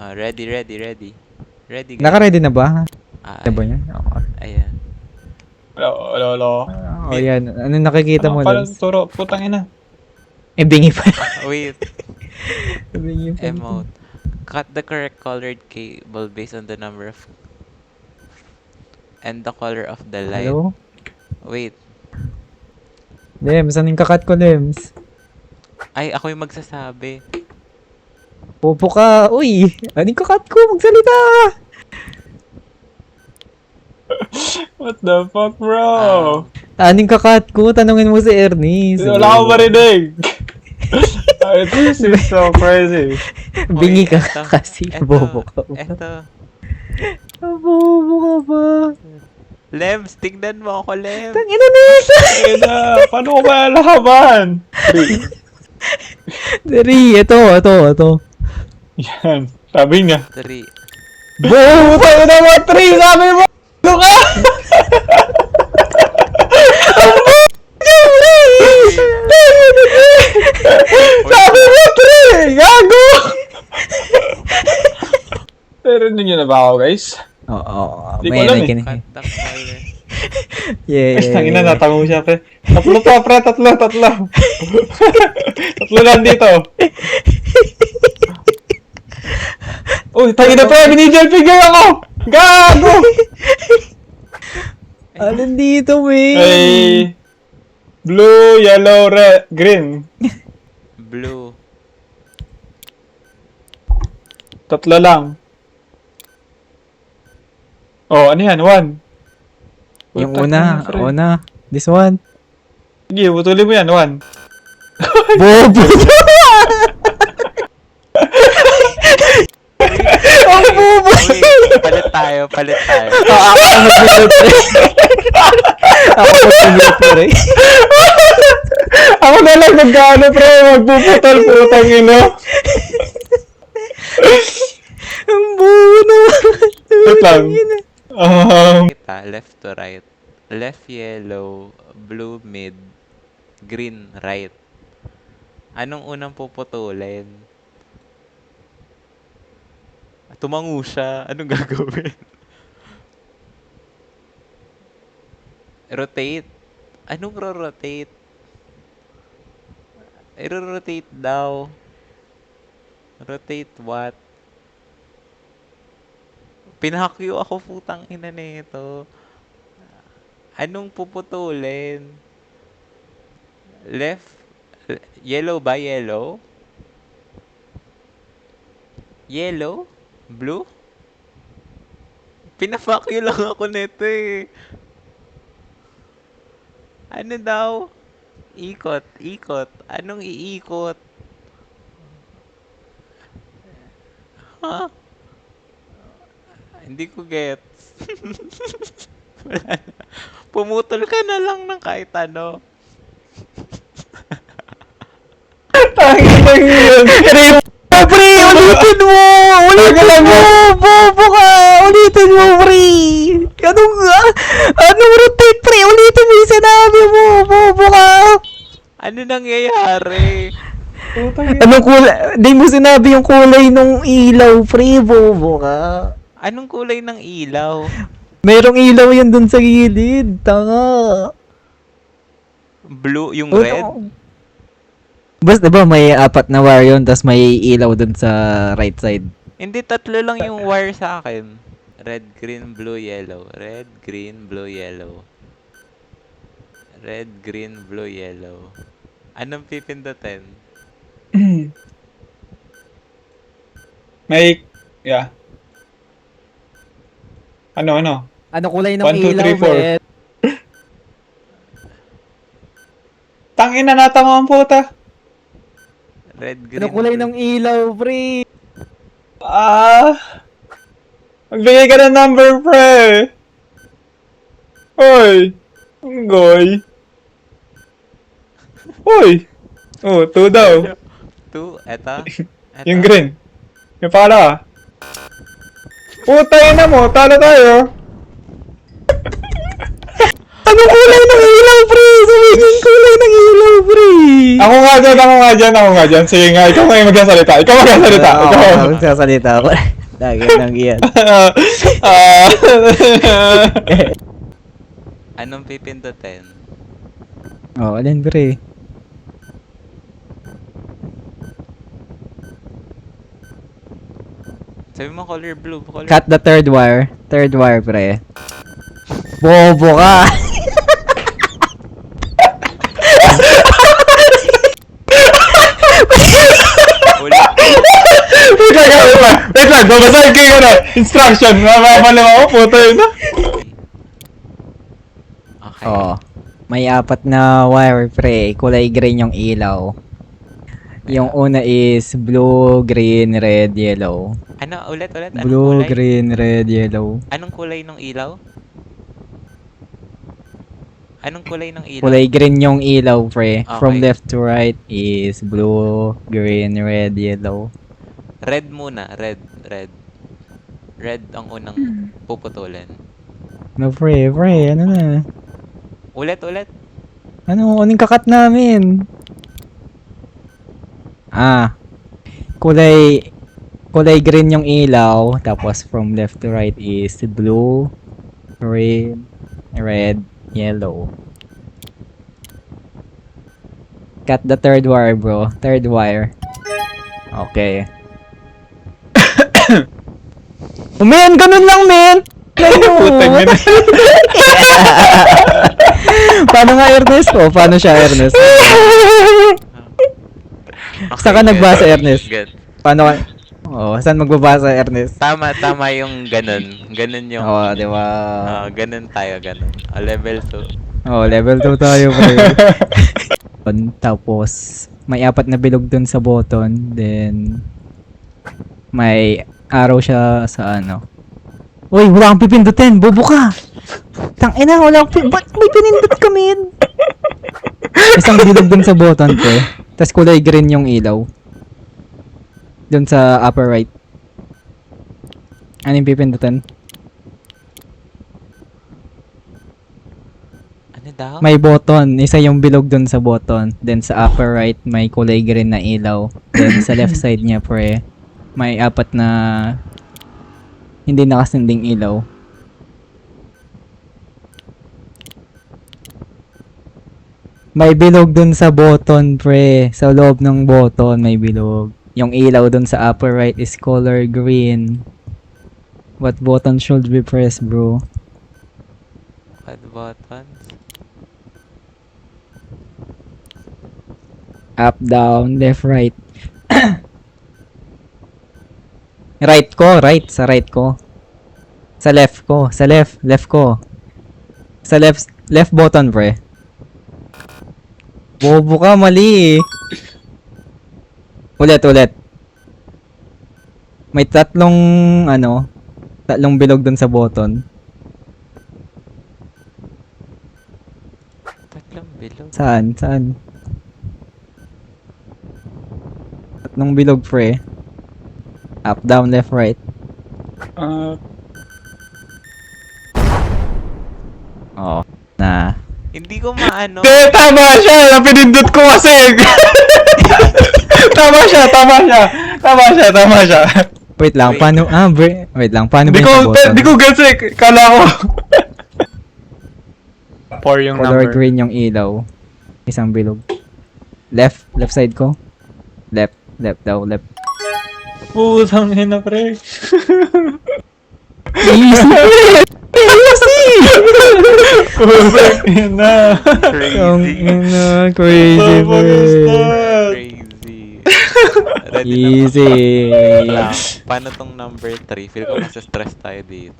Ready, ready, ready. Ready, guys. Naka-ready na ba? Ah, Diba niya? Okay. ayan. Lolo. Oh, yan. Ano nakikita mo, Pala Labs? turo, putang ina. Bingi pa. Wait, Bingi pa. emote. Cut the correct colored cable based on the number of and the color of the light. Hello? Wait. Lems, anong kakat ko, Lems? Ay, ako yung magsasabi. Popo ka. Uy! Anong kakat ko? Magsalita ka! What the fuck, bro? Anong kakat ko? Tanungin mo si Ernie. Wala akong marinig. This is so crazy. Bingi ka Eto, kasi. eto, Bobo ka pa. Eto. Bobo ka pa. Lems, tignan mo ako, Lems. Tangina nito! Ina, paano ko kaya laban? Dari, ito. Yan, sabi niya. 3. Boom! Tayo na mga 3! Sabi mo! Ano ka? Sabi mo 3! Gago! Pero ninyo na ba ako, guys? Oo. Di ko alam eh. Cut the color. Yeah. Tangina, natango siya, pre. Tatlo to, pre. Tatlo. Tatlo lang dito. Uy, tangina, pre. Binigyan figure ako! Gago! Alin dito, wey? Ay, blue, yellow, red, green. Blue. Tatlo lang. Oh, ano yan? 1. Yung una. This one. Sige, putulin mo yan. 1. Bobo! Ang bobo! Wait, palit tayo. Ako ang mag-mute, pre. Ako mag-mute, pre. Ako na lang nagkaano, pre. Magpuputol, putang ino. Ang bobo naman. Wait lang. Kita, left to right. Left yellow, blue mid, green right. Anong unang puputulin? Tumango siya. Anong gagawin? Rotate? Anong rotate? I-rotate daw. Rotate what? Pinahakyo ako, putang ina nito. Anong puputulin? Left? Yellow ba? Yellow? Yellow? Blue? Pinafakyo lang ako nito eh. Ano daw? Ikot. Anong iikot? Ha? Hindi ko gets. Wala na. Pumutol ka na lang ng kahit ano. Tangina yun. Pre, ulitin mo! Bobo ka! Ulitin mo, pre! Anong rotate, pre? Ulitin mo yung sinabi mo! Bobo ka! Ano nangyayari? Putang ino. Anong kulay? Di mo sinabi yung kulay nung ilaw, pre. Bobo ka. Anong kulay ng ilaw? Merong ilaw yan dun sa gilid. Tanga. Blue, yung red? Basta diba may 4 na wire yun, tas may ilaw dun sa right side. Hindi, 3 lang yung wire sa akin. Red, green, blue, yellow. Red, green, blue, yellow. Red, green, blue, yellow. Anong pipindutin? May, yeah. Ano? Ano kulay ng 1, 2, ilaw, 3, 4. pre? Tangina, natama ang puta. Red, green, Ano kulay blue. ng ilaw, pre? Magbigay ka ng number, pre. Hoy. Goy. Hoy. Oh, 2 daw. 2, eto. Yung green. Yung pala. Putay na mo, talo tayo. Ano kulay ng ilaw, pre? Sabi yung kulay ng ilaw, pre. Ako nga dyan. Sige nga, ikaw nga yung magsasalita. Ikaw. Ako magsasalita ako. Lagi nang iyan. Ah, Anong pipindutin? Oh, alin, pre? Sabi mo color blue. Cut the third wire. Third wire, pre. Bobo ka. Ulit. Wait lang, babasahin ko yung instruction. Mapapaliw ako, puto yun na. Okay. Oh. May apat na wire, pre. Kulay green yung ilaw. Yung una is blue, green, red, yellow. Ano, ulit? Anong Blue, kulay? green, red, yellow. Anong kulay ng ilaw? Anong kulay ng ilaw? Kulay green yung ilaw, pre. From Okay. left to right is blue, green, red, yellow. Red muna. Red. Red ang unang puputulin. No, pre. Ano na? Ulit. Anong kakat namin? Kulay green yung ilaw. Tapos from left to right is blue, green, red, yellow. Cut the third wire, bro. Third wire. Okay. Oh, man, ganun lang, men! Putang ina. Paano nga, Ernest? O, paano siya, Ernest? Saan ka nagbasa, Ernest? Good. Paano ka? Oo, saan magbabasa, Ernest? Tama yung ganun. Ganun yung... Oo, di ba? ganun tayo, ganun. Level 2. Oh, level 2 tayo, pre. Tapos, may apat na bilog dun sa button. Then, may arrow siya sa ano. Uy, wala kang pipindutin! Bobo ka! Tangina, wala kang ba't may pinindot ka, men? Isang bilog dun sa button, pre. Tapos kulay green yung ilaw. Dun sa upper right. Ano yung pipindutin? Ano daw? May button. Isa yung bilog dun sa button. Then sa upper right, may kulay green na ilaw. Then sa left side niya, pre, may apat na hindi nakasinding ilaw. May bilog dun sa button, pre. Sa loob ng button, may bilog. Yung ilaw dun sa upper right is color green. What button should be pressed, bro? What buttons? Up, down, left, right. Right ko, right. Sa right ko. Sa left ko. Sa left ko. Sa left button, pre. Bobo ka, mali. Ulit. May tatlong bilog dun sa button. Tatlong bilog. Saan? Tatlong bilog, pre. Up, down, left, right. Oh, na. Hindi ko maano. Tama siya! Napinindot ko kasi! Tama siya! Wait lang, Wait. paano? Wait lang, paano ba Di yung ko, sa button? di ko gets eh. Kala ko. 4 yung Color number. green yung ilaw. Isang bilog. Left side ko. Left daw, left. Putang ina, pre. Easy! Putang ina. Ang Crazy. ina, crazy, pre. Crazy. Ready Easy. na ba? Paano tong number 3? Feel ko mas stress tayo dito.